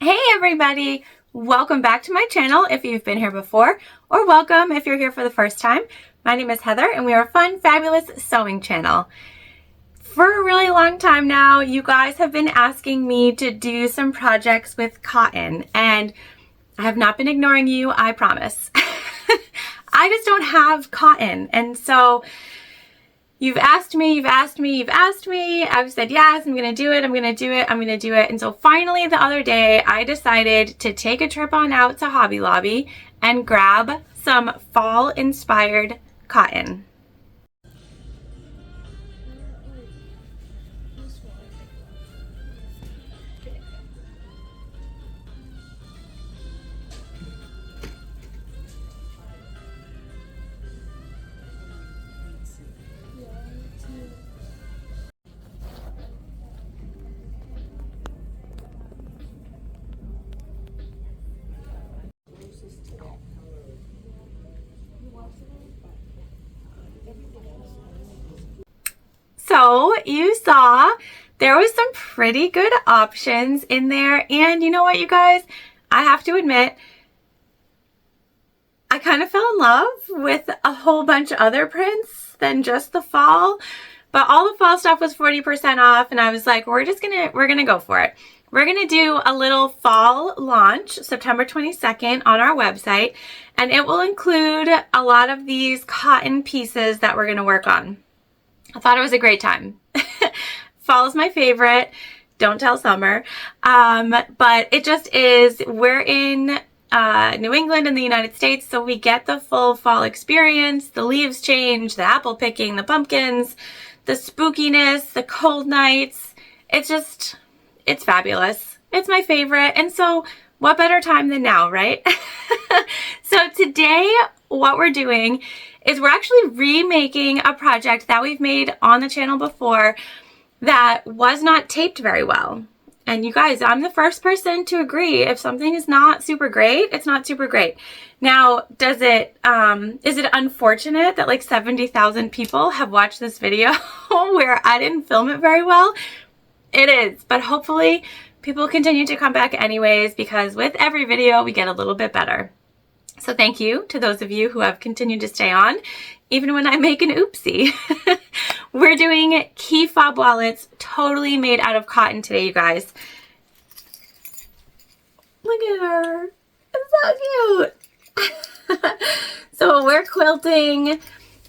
Hey everybody! Welcome back to my channel if you've been here before, or welcome if you're here for the first time. My name is Heather and we are a fun, fabulous sewing channel. For a really long time now, you guys have been asking me to do some projects with cotton, and I have not been ignoring you, I promise. I just don't have cotton, and so you've asked me. I've said yes, I'm gonna do it. And so finally the other day I decided to take a trip on out to Hobby Lobby and grab some fall inspired cotton. So you saw there was some pretty good options in there, and you know what, you guys, I have to admit I kind of fell in love with a whole bunch of other prints than just the fall, but all the fall stuff was 40% off, and I was like, we're gonna go for it. We're gonna do a little fall launch September 22nd on our website, and it will include a lot of these cotton pieces that we're gonna work on. I thought it was a great time. Fall is my favorite. Don't tell summer. But it just is. We're in New England in the United States, so we get the full fall experience. The leaves change, the apple picking, the pumpkins, the spookiness, the cold nights. It's fabulous. It's my favorite. And so what better time than now, right? So today, what we're doing is we're actually remaking a project that we've made on the channel before that was not taped very well. And you guys, I'm the first person to agree, if something is not super great, it's not super great. Now, is it unfortunate that like 70,000 people have watched this video where I didn't film it very well? It is, but hopefully people continue to come back anyways, because with every video we get a little bit better. So thank you to those of you who have continued to stay on, even when I make an oopsie. We're doing Key Fob Wallets, totally made out of cotton today, you guys. Look at her. It's so cute. So we're quilting.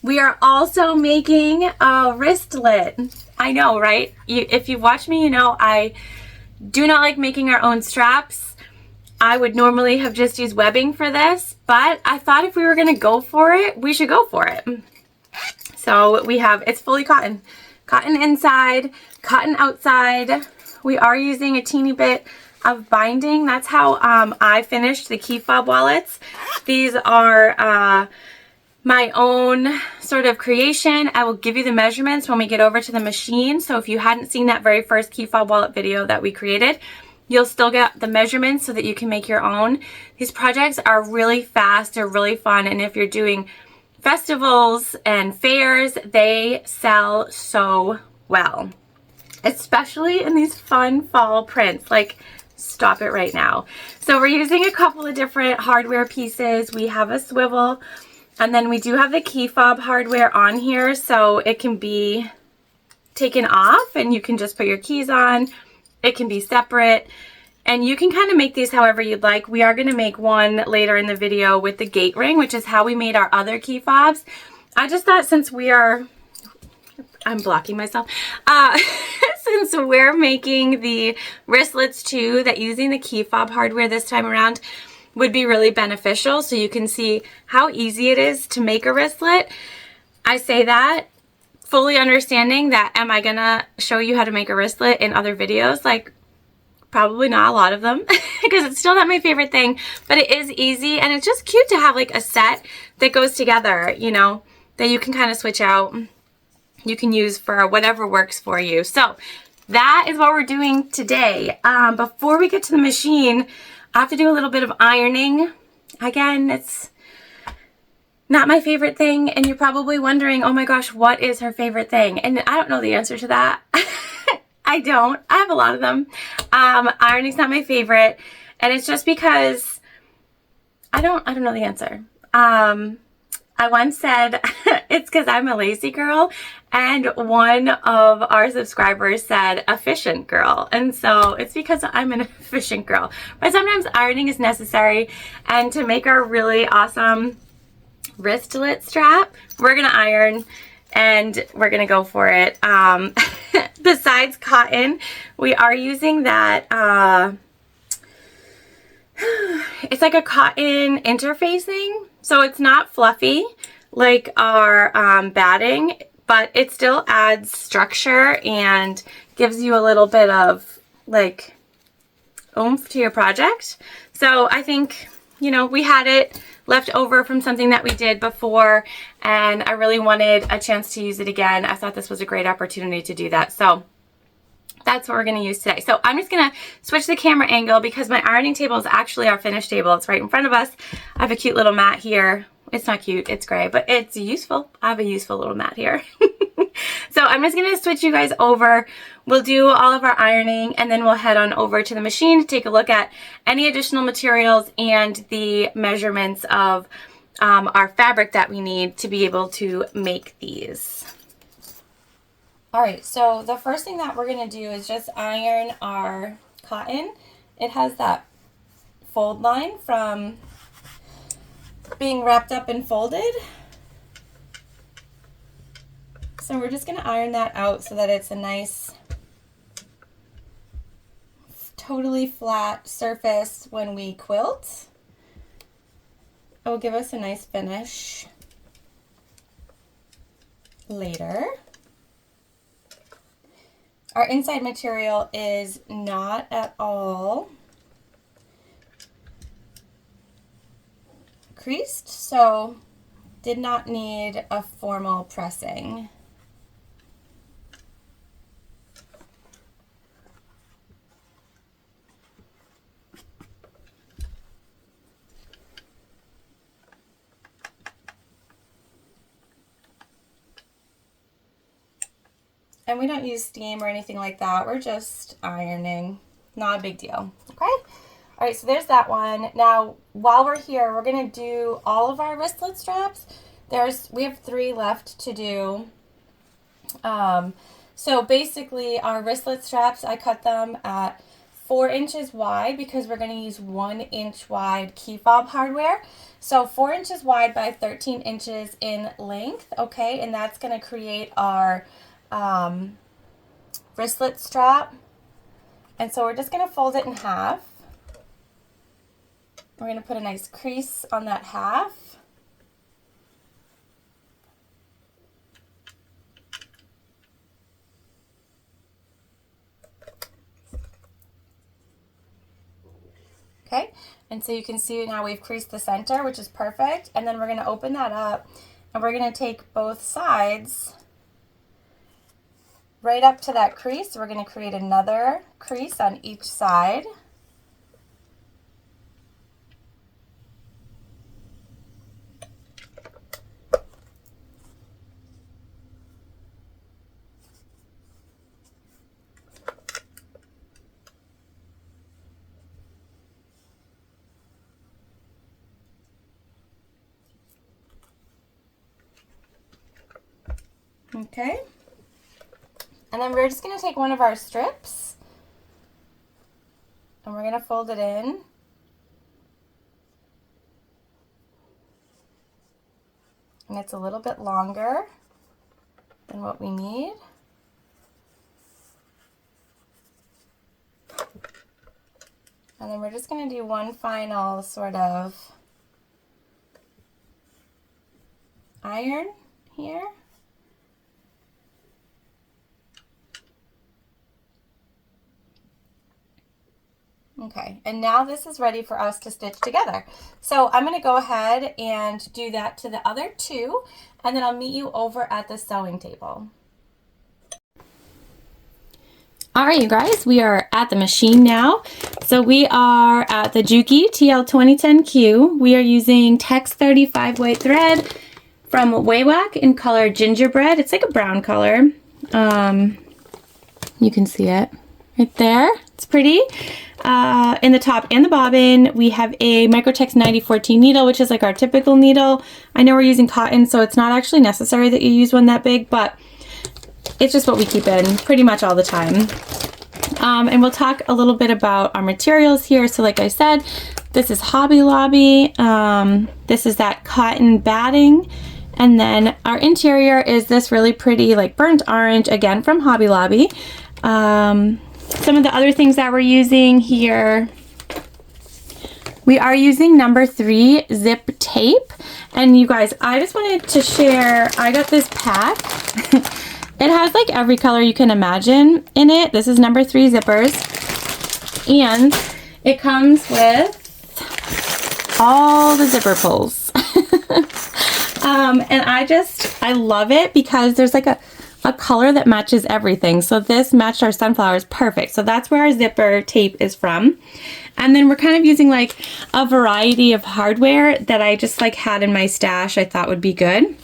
We are also making a wristlet. I know, right? If you've watched me, you know I do not like making our own straps. I would normally have just used webbing for this, but I thought if we were going to go for it, we should go for it. So we have, it's fully cotton. Cotton inside, cotton outside. We are using a teeny bit of binding. That's how I finished the Key Fob Wallets. These are my own sort of creation. I will give you the measurements when we get over to the machine. So if you hadn't seen that very first Key Fob Wallet video that we created, you'll still get the measurements so that you can make your own. These projects are really fast, they're really fun, and if you're doing festivals and fairs, they sell so well. Especially in these fun fall prints. Like, stop it right now. So we're using a couple of different hardware pieces. We have a swivel, and then we do have the key fob hardware on here, so it can be taken off and you can just put your keys on. It can be separate, and you can kind of make these however you'd like. We are going to make one later in the video with the gate ring, which is how we made our other key fobs. I just thought since I'm blocking myself. Since we're making the wristlets too, that using the key fob hardware this time around would be really beneficial, so you can see how easy it is to make a wristlet. I say that fully understanding that, am I gonna show you how to make a wristlet in other videos? Like, probably not a lot of them, because it's still not my favorite thing, but it is easy, and it's just cute to have like a set that goes together, you know, that you can kind of switch out. You can use for whatever works for you. So that is what we're doing today. Before we get to the machine, I have to do a little bit of ironing. Again, it's not my favorite thing, and you're probably wondering, oh my gosh, what is her favorite thing? And I don't know the answer to that. I don't. I have a lot of them. Ironing's not my favorite. And it's just because I don't know the answer. I once said it's because I'm a lazy girl, and one of our subscribers said efficient girl, and so it's because I'm an efficient girl. But sometimes ironing is necessary, and to make our really awesome wristlet strap, we're gonna iron and we're gonna go for it. Besides cotton, we are using that it's like a cotton interfacing, so it's not fluffy like our batting, but it still adds structure and gives you a little bit of like oomph to your project. So I think, you know, we had it left over from something that we did before, and I really wanted a chance to use it again. I thought this was a great opportunity to do that. So that's what we're going to use today. So I'm just going to switch the camera angle because my ironing table is actually our finished table. It's right in front of us. I have a cute little mat here. It's not cute, it's gray, but it's useful. I have a useful little mat here. So I'm just going to switch you guys over. We'll do all of our ironing, and then we'll head on over to the machine to take a look at any additional materials and the measurements of our fabric that we need to be able to make these. All right, so the first thing that we're gonna do is just iron our cotton. It has that fold line from being wrapped up and folded. So we're just gonna iron that out so that it's a nice, totally flat surface when we quilt. It will give us a nice finish later. Our inside material is not at all creased, so did not need a formal pressing. And we don't use steam or anything like that. We're just ironing. Not a big deal. Okay? All right, so there's that one. Now, while we're here, we're going to do all of our wristlet straps. We have 3 left to do. So basically, our wristlet straps, I cut them at 4 inches wide because we're going to use 1 inch wide key fob hardware. So 4 inches wide by 13 inches in length, okay? And that's going to create our wristlet strap. And so we're just going to fold it in half. We're going to put a nice crease on that half. Okay, and so you can see now we've creased the center, which is perfect. And then we're going to open that up, and we're going to take both sides right up to that crease. We're going to create another crease on each side. Okay. And then we're just going to take one of our strips and we're going to fold it in. And it's a little bit longer than what we need. And then we're just going to do one final sort of iron here. Okay, and now this is ready for us to stitch together. So I'm going to go ahead and do that to the other 2, and then I'll meet you over at the sewing table. All right, you guys, we are at the machine now. So we are at the Juki TL2010Q. We are using Tex 35 weight thread from Waywack in color Gingerbread. It's like a brown color. You can see it right there. It's pretty. In the top and the bobbin, we have a Microtex 9014 needle, which is like our typical needle. I know we're using cotton, so it's not actually necessary that you use one that big, but it's just what we keep in pretty much all the time. And we'll talk a little bit about our materials here. So like I said, this is Hobby Lobby. This is that cotton batting. And then our interior is this really pretty like burnt orange, again from Hobby Lobby. Some of the other things that we're using here, we are using number 3 zip tape. And you guys, I just wanted to share, I got this pack. It has like every color you can imagine in it. This is number 3 zippers. And it comes with all the zipper pulls. And I love it because there's like a color that matches everything. So this matched our sunflowers perfect. So that's where our zipper tape is from. And then we're kind of using like a variety of hardware that I just like had in my stash I thought would be good.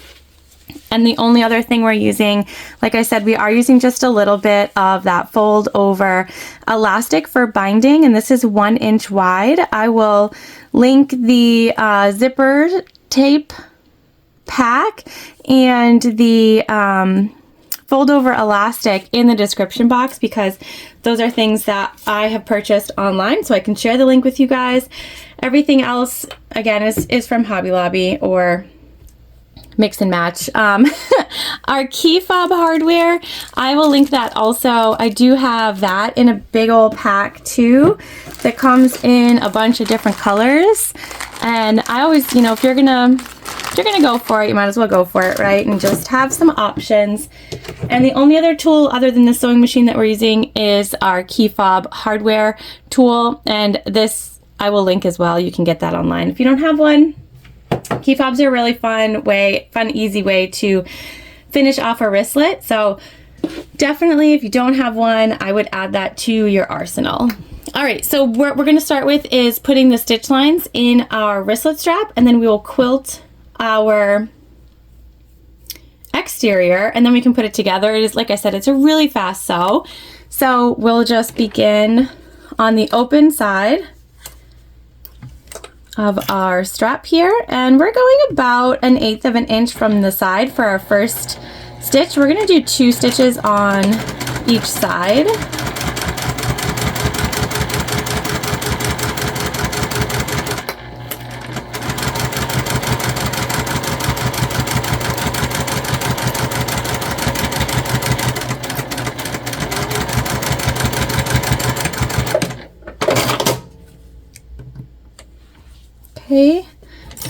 And the only other thing we're using, like I said, we are using just a little bit of that fold over elastic for binding, and this is 1 inch wide. I will link the zipper tape pack and the fold over elastic in the description box because those are things that I have purchased online, so I can share the link with you guys. Everything else, again, is from Hobby Lobby or mix and match. Our Key Fob hardware, I will link that also. I do have that in a big old pack too that comes in a bunch of different colors. And I always, you know, if you're gonna go for it, you might as well go for it, right? And just have some options. And the only other tool other than the sewing machine that we're using is our Key Fob hardware tool. And this I will link as well. You can get that online if you don't have one. Key fobs are a really fun, easy way to finish off a wristlet. So definitely, if you don't have one, I would add that to your arsenal. All right, so what we're going to start with is putting the stitch lines in our wristlet strap, and then we will quilt our exterior, and then we can put it together. It is, like I said, it's a really fast sew. So we'll just begin on the open side of our strap here, and we're going about 1/8 of an inch from the side for our first stitch. We're going to do 2 stitches on each side. Okay,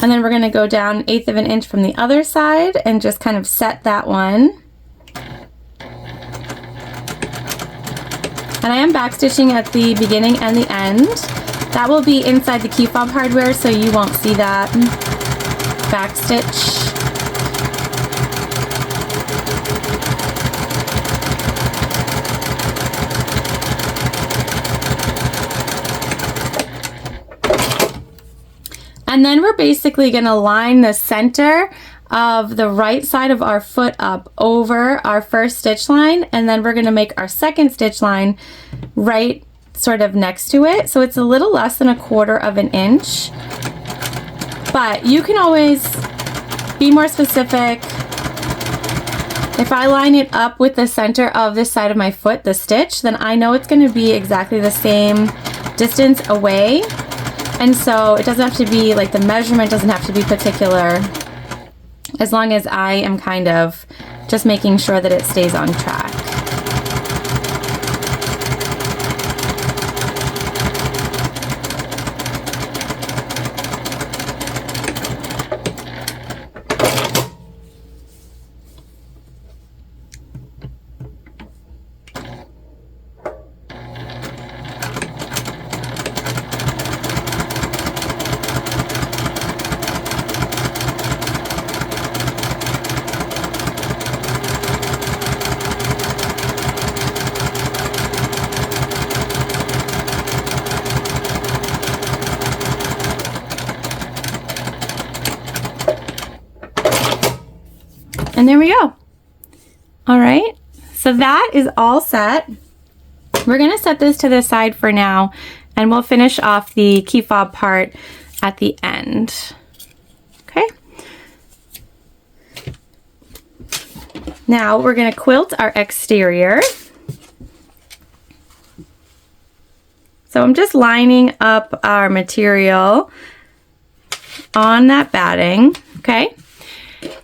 and then we're going to go down 1/8 of an inch from the other side and just kind of set that one. And I am backstitching at the beginning and the end. That will be inside the Key Fob hardware, so you won't see that backstitch. And then we're basically going to line the center of the right side of our foot up over our first stitch line, and then we're going to make our second stitch line right sort of next to it. So it's a little less than 1/4 of an inch, but you can always be more specific. If I line it up with the center of this side of my foot, the stitch, then I know it's going to be exactly the same distance away. And so it doesn't have to be like, the measurement doesn't have to be particular, as long as I am kind of just making sure that it stays on track. And there we go. All right, so that is all set. We're gonna set this to the side for now, and we'll finish off the key fob part at the end. Okay. Now we're gonna quilt our exterior. So I'm just lining up our material on that batting, okay?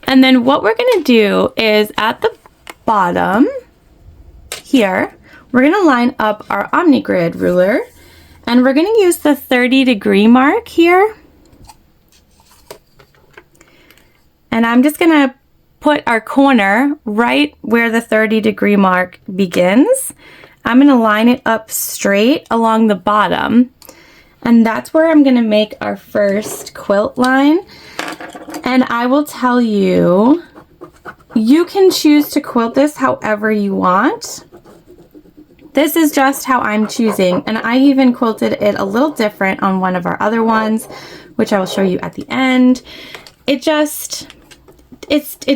And then what we're gonna do is at the bottom here, we're gonna line up our OmniGrid ruler, and we're gonna use the 30-degree mark here. And I'm just gonna put our corner right where the 30-degree mark begins. I'm gonna line it up straight along the bottom, and that's where I'm gonna make our first quilt line. And I will tell you, you can choose to quilt this however you want. This is just how I'm choosing, and I even quilted it a little different on one of our other ones, which I will show you at the end. It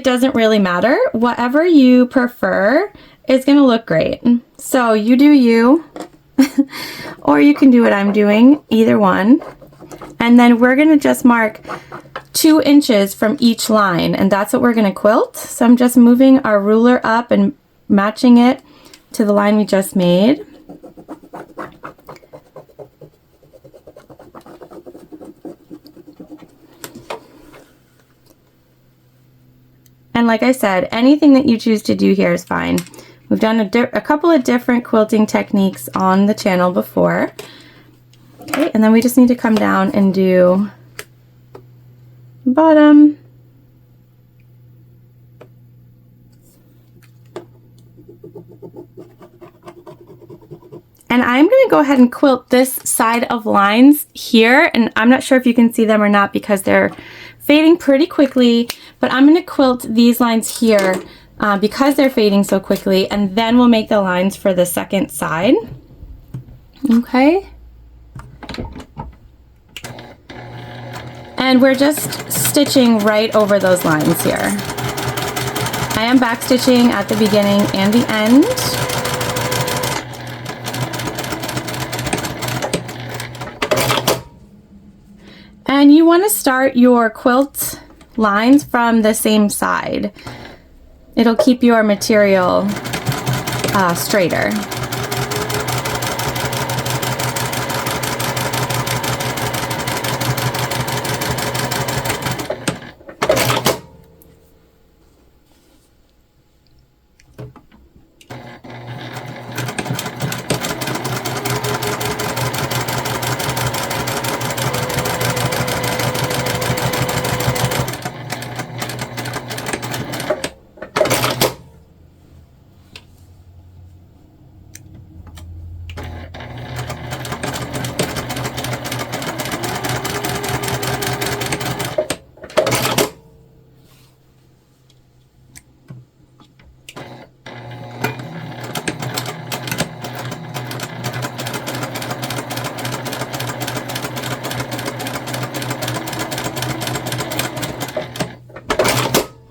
doesn't really matter. Whatever you prefer is gonna look great. So you do you, or you can do what I'm doing, either one. And then we're gonna just mark 2 inches from each line, and that's what we're gonna quilt. So I'm just moving our ruler up and matching it to the line we just made. And like I said, anything that you choose to do here is fine. We've done a couple of different quilting techniques on the channel before. Okay, and then we just need to come down and do bottom. And I'm going to go ahead and quilt this side of lines here, and I'm not sure if you can see them or not because they're fading pretty quickly, but I'm going to quilt these lines here because they're fading so quickly, and then we'll make the lines for the second side. Okay. And we're just stitching right over those lines here. I am back stitching at the beginning and the end. And you want to start your quilt lines from the same side. It'll keep your material straighter.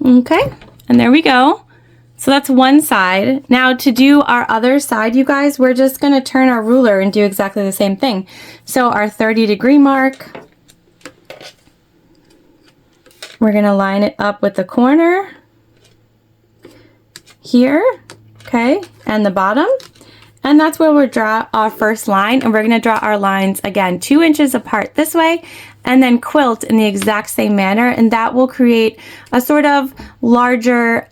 Okay, and there we go. So that's one side. Now to do our other side, you guys, we're just going to turn our ruler and do exactly the same thing. So our 30-degree mark, we're going to line it up with the corner here, okay, and the bottom. And that's where we'll draw our first line, and we're going to draw our lines again 2 inches apart this way, and then quilt in the exact same manner, and that will create a sort of larger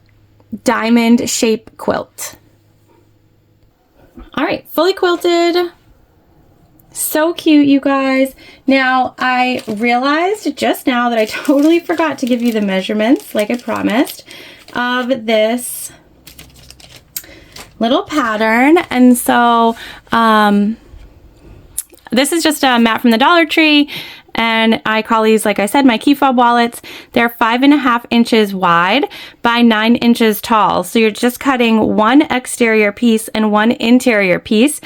diamond shape quilt. All right, fully quilted. So cute, you guys. Now, I realized just now that I totally forgot to give you the measurements, like I promised, of this little pattern. And so this is just a mat from the Dollar Tree, and I call these, like I said, my Key Fob Wallets. They're 5.5 inches wide by 9 inches tall. So you're just cutting one exterior piece and one interior piece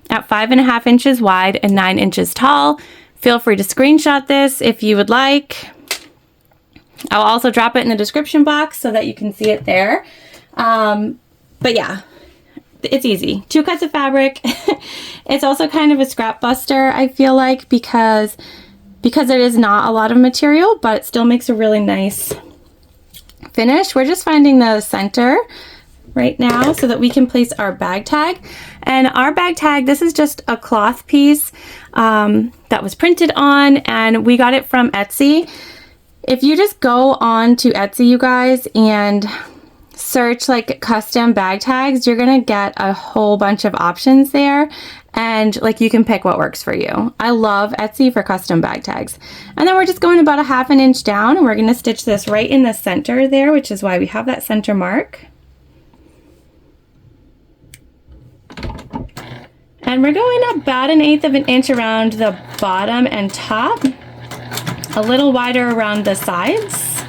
at 5.5 inches wide and 9 inches tall. Feel free to screenshot this if you would like. I'll also drop it in the description box so that you can see it there. But yeah, it's easy. 2 cuts of fabric. It's also kind of a scrap buster, I feel like, because it is not a lot of material, but it still makes a really nice finish. We're just finding the center right now so that we can place our bag tag. And our bag tag, this is just a cloth piece that was printed on, and we got it from Etsy. If you just go on to Etsy, you guys, and search like custom bag tags, you're gonna get a whole bunch of options there, and like you can pick what works for you. I love Etsy for custom bag tags. And then we're just going about a 1/2 inch down, and we're gonna stitch this right in the center there, which is why we have that center mark. And we're going about 1/8 of an inch around the bottom and top, a little wider around the sides,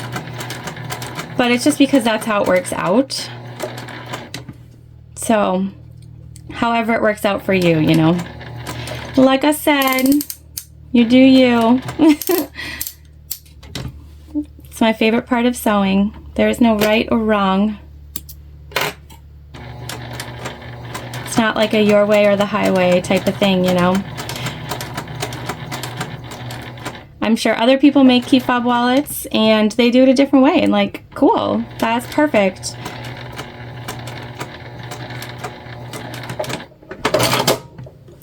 but it's just because that's how it works out. So however it works out for you, you know. Like I said, you do you. It's my favorite part of sewing. There is no right or wrong. It's not like a your way or the highway type of thing, you know. I'm sure other people make Key Fob wallets and they do it a different way, and like, cool, that's perfect.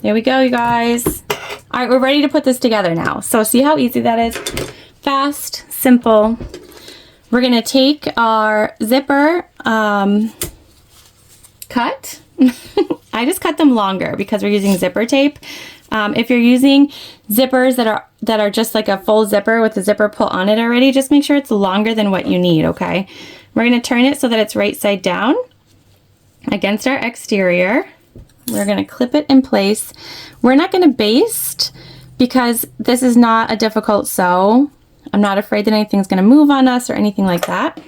There we go, you guys. All right, we're ready to put this together now. So see how easy that is? Fast, simple. We're gonna take our zipper cut. I just cut them longer because we're using zipper tape. If you're using zippers that are just like a full zipper with a zipper pull on it already, just make sure it's longer than what you need, okay? We're gonna turn it so that it's right side down against our exterior. We're gonna clip it in place. We're not gonna baste because this is not a difficult sew. I'm not afraid that anything's gonna move on us or anything like that.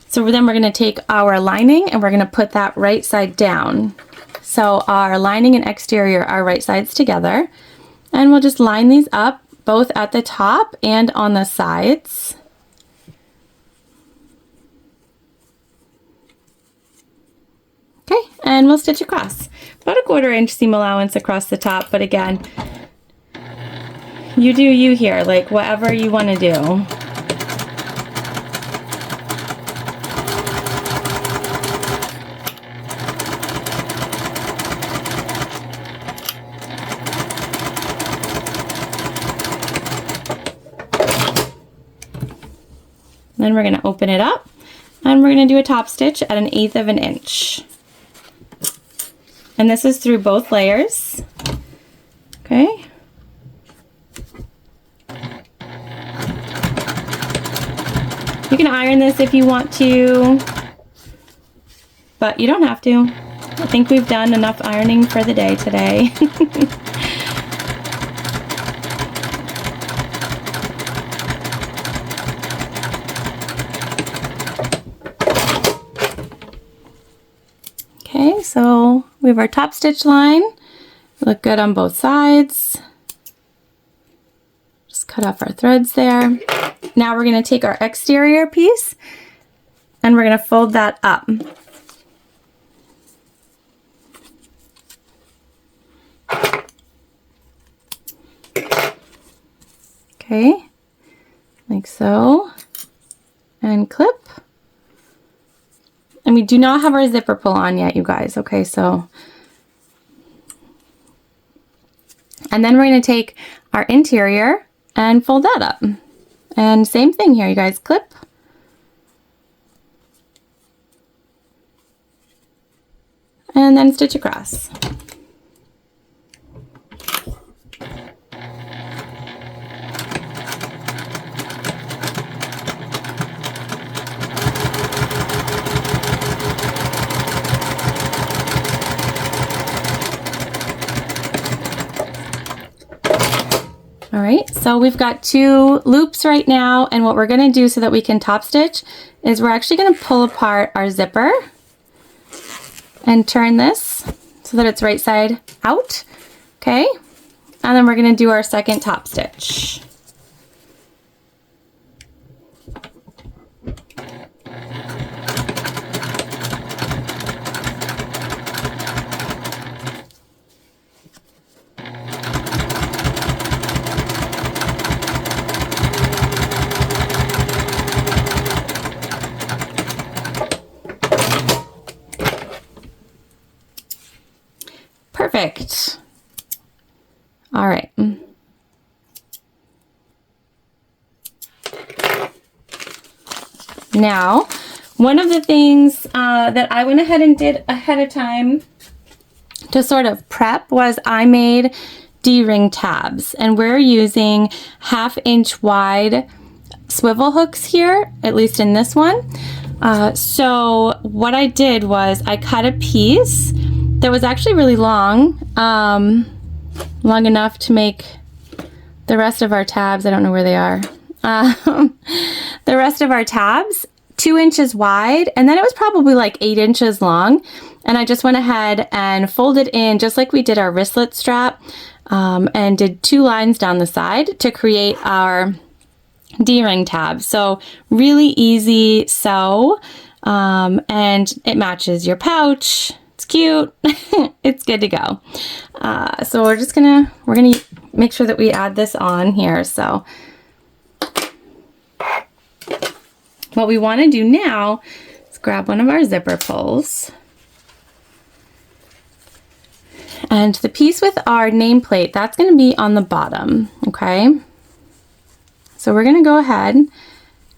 So then we're gonna take our lining and we're gonna put that right side down. So our lining and exterior are right sides together. And we'll just line these up both at the top and on the sides. Okay, and we'll stitch across. About a 1/4 inch seam allowance across the top, but again, you do you here, like whatever you want to do. Then we're going to open it up and we're going to do a top stitch at 1/8 of an inch. And this is through both layers. Okay. You can iron this if you want to, but you don't have to. I think we've done enough ironing for the day today. Okay, so we have our top stitch line. Look good on both sides. Just cut off our threads there. Now we're going to take our exterior piece and we're going to fold that up. Okay, like so, and clip. And we do not have our zipper pull on yet, you guys. Okay, so, and then we're going to take our interior and fold that up. And same thing here, you guys, clip. And then stitch across. All right, so we've got 2 loops right now, and what we're going to do so that we can top stitch is we're actually going to pull apart our zipper and turn this so that it's right side out, okay? And then we're going to do our second top stitch. All right. Now, one of the things that I went ahead and did ahead of time to sort of prep was I made D-ring tabs, and we're using 1/2 inch wide swivel hooks here, at least in this one. So what I did was I cut a piece that was actually really long, long enough to make the rest of our tabs. I don't know where they are. The rest of our tabs 2 inches wide, and then it was probably like 8 inches long. And I just went ahead and folded in just like we did our wristlet strap, and did 2 lines down the side to create our D-ring tab. So really easy sew, and it matches your pouch. It's cute. It's good to go. So we're gonna make sure that we add this on here. So what we want to do now is grab one of our zipper pulls. And the piece with our nameplate, that's going to be on the bottom, okay? So we're going to go ahead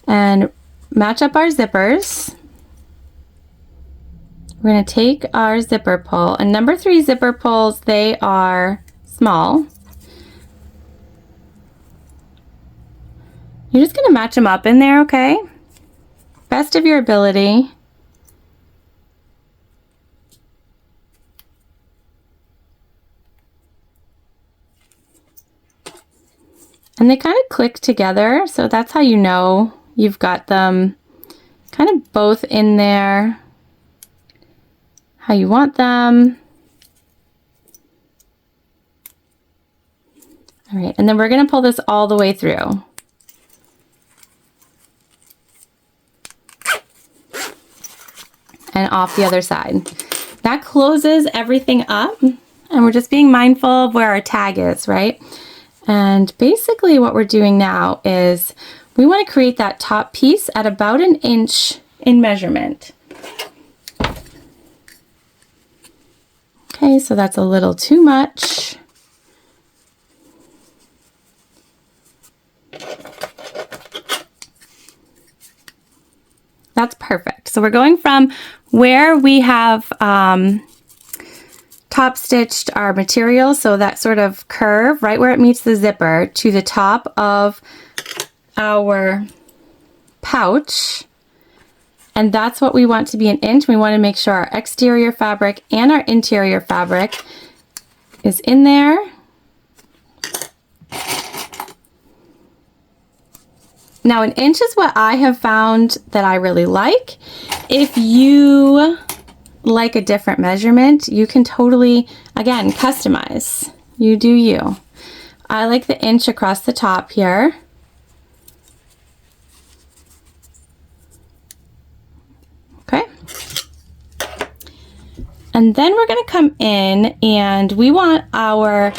and match up our zippers. We're going to take our zipper pull, and number 3 zipper pulls, they are small. You're just going to match them up in there, okay? Best of your ability. And they kind of click together, so that's how you know you've got them kind of both in there how you want them. All right, and then we're going to pull this all the way through. And off the other side. That closes everything up, and we're just being mindful of where our tag is, right? And basically what we're doing now is we want to create that top piece at about 1 inch in measurement. Okay, so that's a little too much. That's perfect. So we're going from where we have top stitched our material, so that sort of curve right where it meets the zipper, to the top of our pouch. And that's what we want to be 1 inch. We want to make sure our exterior fabric and our interior fabric is in there. Now 1 inch is what I have found that I really like. If you like a different measurement, you can totally, again, customize. You do you. I like the 1 inch across the top here. Okay. And then we're going to come in, and we want our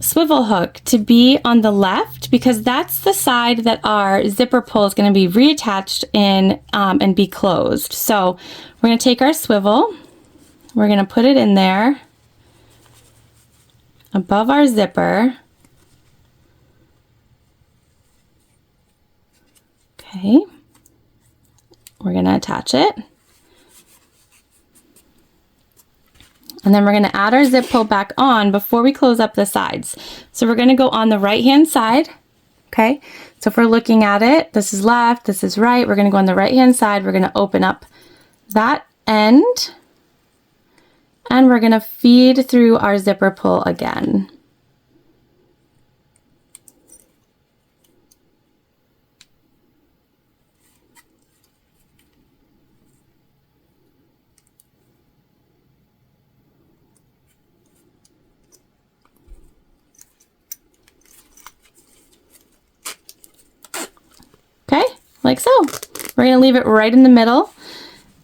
swivel hook to be on the left, because that's the side that our zipper pull is going to be reattached in and be closed. So we're going to take our swivel, we're going to put it in there above our zipper. Okay, we're going to attach it. And then we're going to add our zip pull back on before we close up the sides. So we're going to go on the right hand side. Okay, so if we're looking at it, this is left, this is right. We're going to go on the right hand side. We're going to open up that end, and we're going to feed through our zipper pull again. Okay, like so. We're going to leave it right in the middle,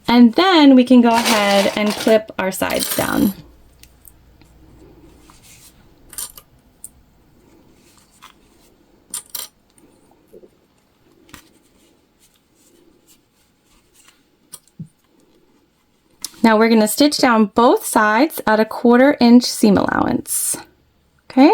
and then we can go ahead and clip our sides down. Now we're going to stitch down both sides at a 1/4 inch seam allowance. Okay,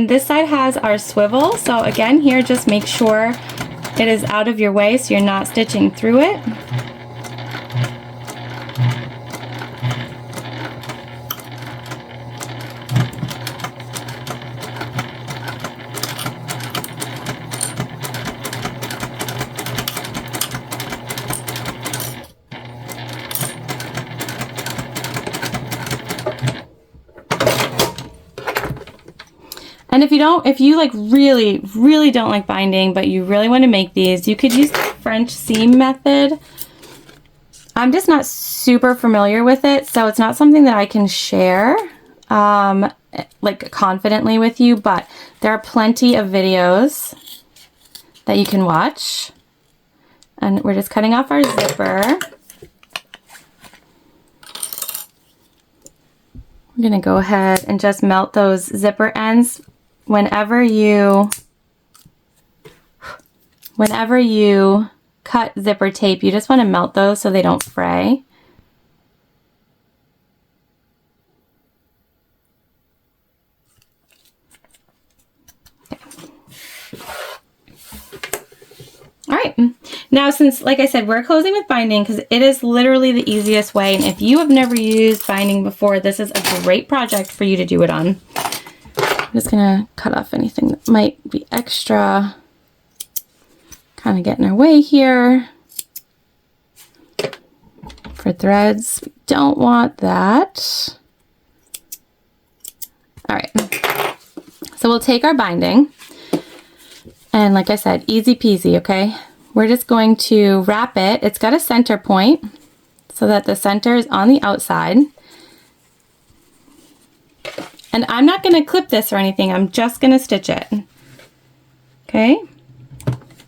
And this side has our swivel. So again, here, just make sure it is out of your way so you're not stitching through it. And if you like really don't like binding, but you really want to make these, you could use the French seam method. I'm just not super familiar with it, so it's not something that I can share like confidently with you, but there are plenty of videos that you can watch. And we're just cutting off our zipper. We're gonna go ahead and just melt those zipper ends. Whenever you cut zipper tape, you just want to melt those so they don't fray. Okay. All right, now since, like I said, we're closing with binding because it is literally the easiest way, and if you have never used binding before, this is a great project for you to do it on. I'm just gonna cut off anything that might be extra, kind of get in our way here. For threads, we don't want that. All right, so we'll take our binding, and like I said, easy peasy, okay? We're just going to wrap it. It's got a center point so that the center is on the outside. And I'm not going to clip this or anything. I'm just going to stitch it. Okay.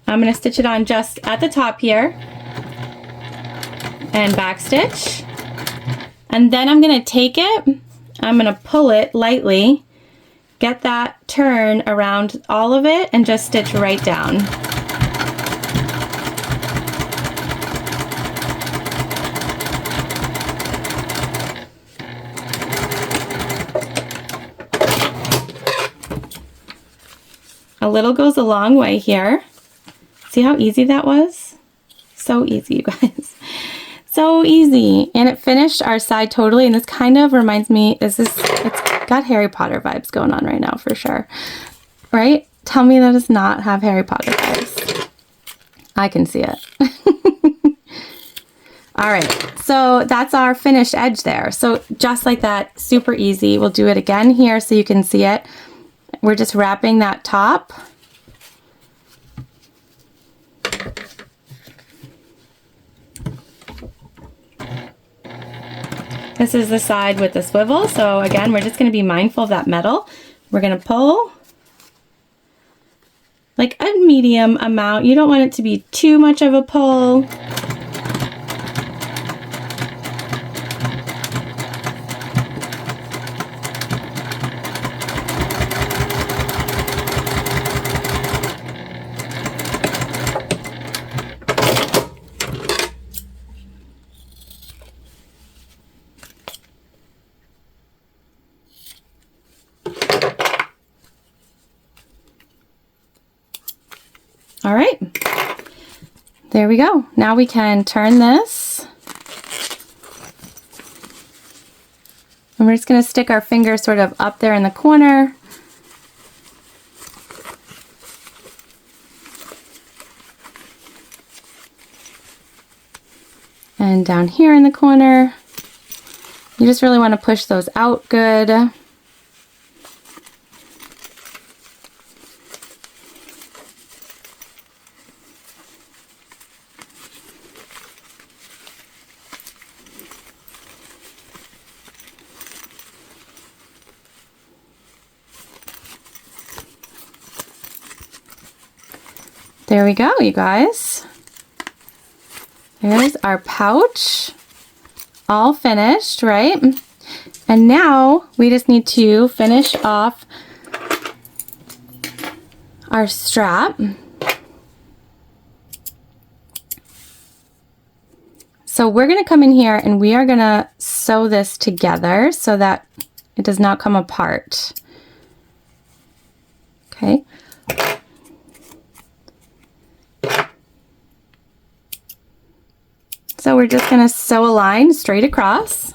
I'm going to stitch it on just at the top here and back stitch. And then I'm going to take it, I'm going to pull it lightly, get that turn around all of it, and just stitch right down. A little goes a long way here. See how easy that was? So easy, you guys. So easy. And it finished our side totally, and this kind of reminds me, it's got Harry Potter vibes going on right now for sure. Right? Tell me that does not have Harry Potter vibes. I can see it. All right, so that's our finished edge there. So just like that, super easy. We'll do it again here so you can see it. We're just wrapping that top. This is the side with the swivel. So again, we're just going to be mindful of that metal. We're going to pull like a medium amount. You don't want it to be too much of a pull. All right, there we go. Now we can turn this. And we're just gonna stick our finger sort of up there in the corner. And down here in the corner. You just really wanna push those out good. There we go, you guys. There's our pouch, all finished, right? And now we just need to finish off our strap. So we're gonna come in here and we are gonna sew this together so that it does not come apart. Okay. So we're just going to sew a line straight across.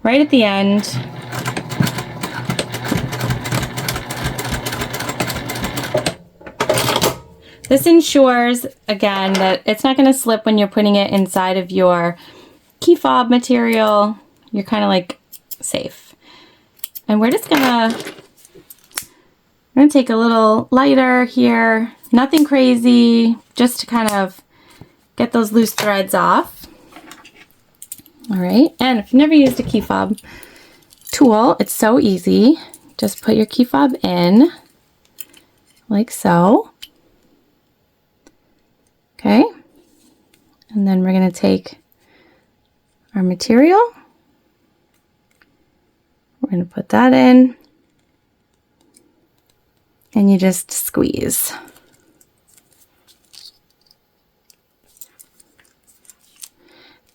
Right at the end. This ensures, again, that it's not going to slip when you're putting it inside of your key fob material. You're kind of like safe. And we're just gonna take a little lighter here, nothing crazy, just to kind of get those loose threads off. All right, and if you've never used a key fob tool, it's so easy. Just put your key fob in, like so. Okay, and then we're gonna take our material. We're gonna put that in, and you just squeeze.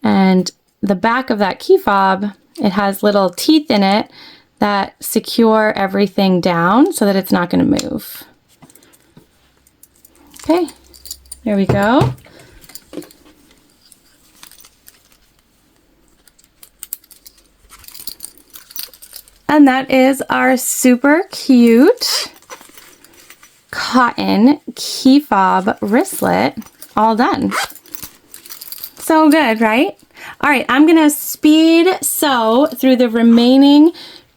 And the back of that key fob, it has little teeth in it that secure everything down so that it's not going to move. Okay, there we go. And that is our super cute cotton key fob wristlet all done. So good, right? All right, I'm gonna speed sew through the remaining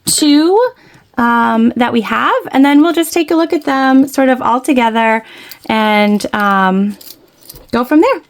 two that we have, and then we'll just take a look at them sort of all together and go from there.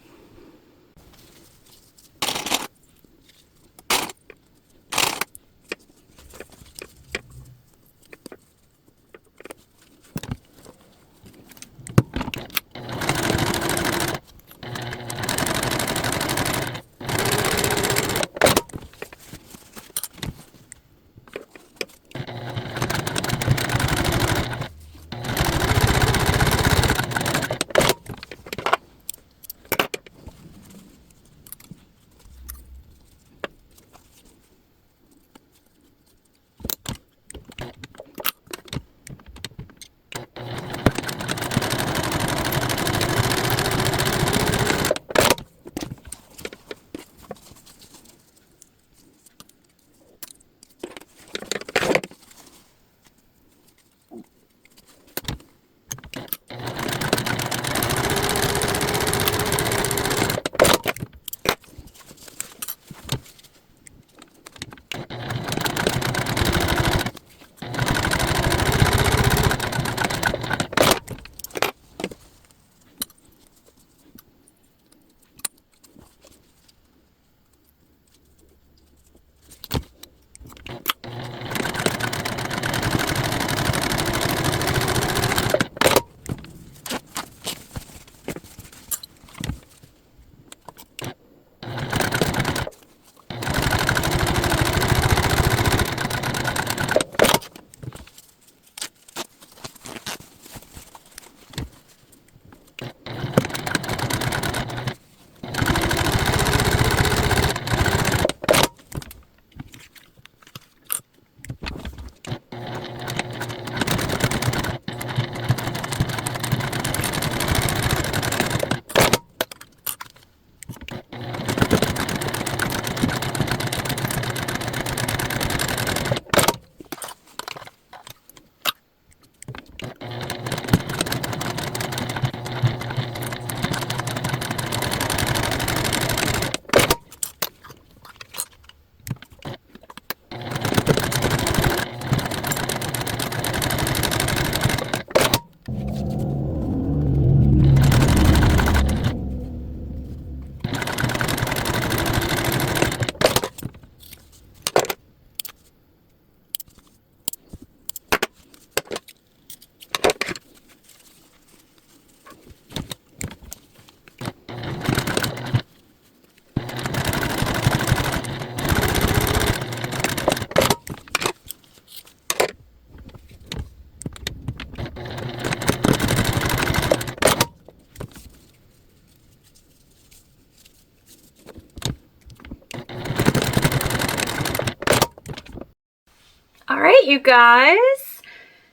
you guys.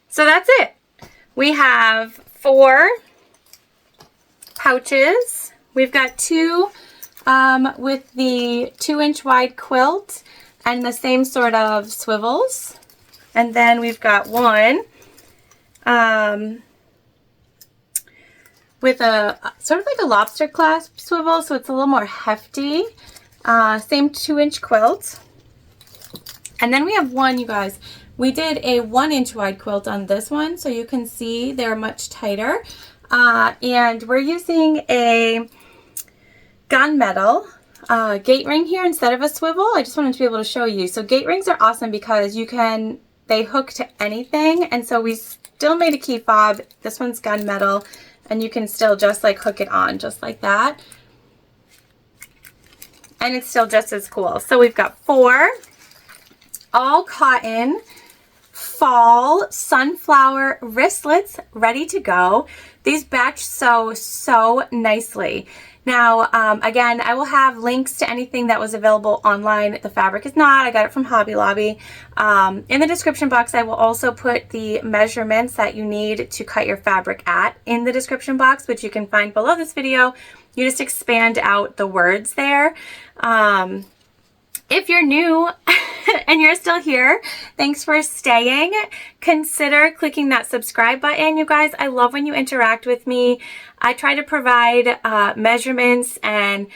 So that's it. We have 4 pouches. We've got 2 with the 2-inch wide quilt and the same sort of swivels. And then we've got 1 with a sort of like a lobster clasp swivel, so it's a little more hefty. Same 2-inch quilt. And then we have 1, you guys. We did a 1-inch wide quilt on this one, so you can see they're much tighter. And we're using a gunmetal gate ring here instead of a swivel. I just wanted to be able to show you. So gate rings are awesome because they hook to anything. And so we still made a key fob. This one's gunmetal, and you can still just like hook it on just like that. And it's still just as cool. So we've got 4 all cotton fall sunflower wristlets ready to go. These batch sew so nicely. Now, again, I will have links to anything that was available online. The fabric is not. I got it from Hobby Lobby. In the description box, I will also put the measurements that you need to cut your fabric at in the description box, which you can find below this video. You just expand out the words there. If you're new and you're still here, thanks for staying. Consider clicking that subscribe button. You guys, I love when you interact with me. I try to provide measurements and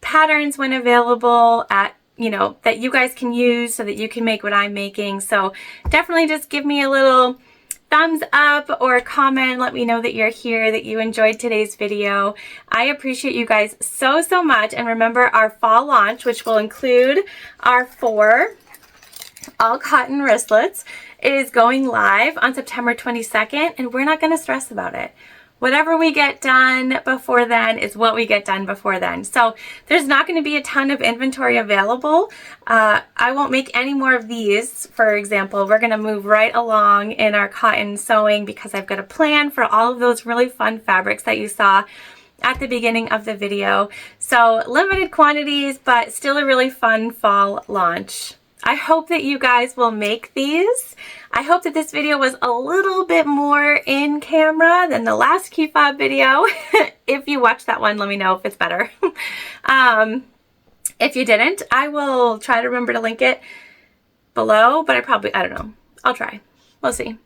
patterns when available that you guys can use so that you can make what I'm making. So definitely just give me a little thumbs up or a comment. Let me know that you're here, that you enjoyed today's video. I appreciate you guys so, so much. And remember, our fall launch, which will include our 4 all cotton wristlets, is going live on September 22nd, and we're not going to stress about it. Whatever we get done before then is what we get done before then. So there's not going to be a ton of inventory available. I won't make any more of these, for example. We're going to move right along in our cotton sewing because I've got a plan for all of those really fun fabrics that you saw at the beginning of the video. So limited quantities, but still a really fun fall launch. I hope that you guys will make these. I hope that this video was a little bit more in camera than the last key fob video. If you watched that one, let me know if it's better. If you didn't, I will try to remember to link it below, but I don't know. I'll try. We'll see.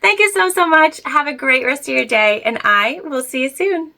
Thank you so, so much. Have a great rest of your day, and I will see you soon.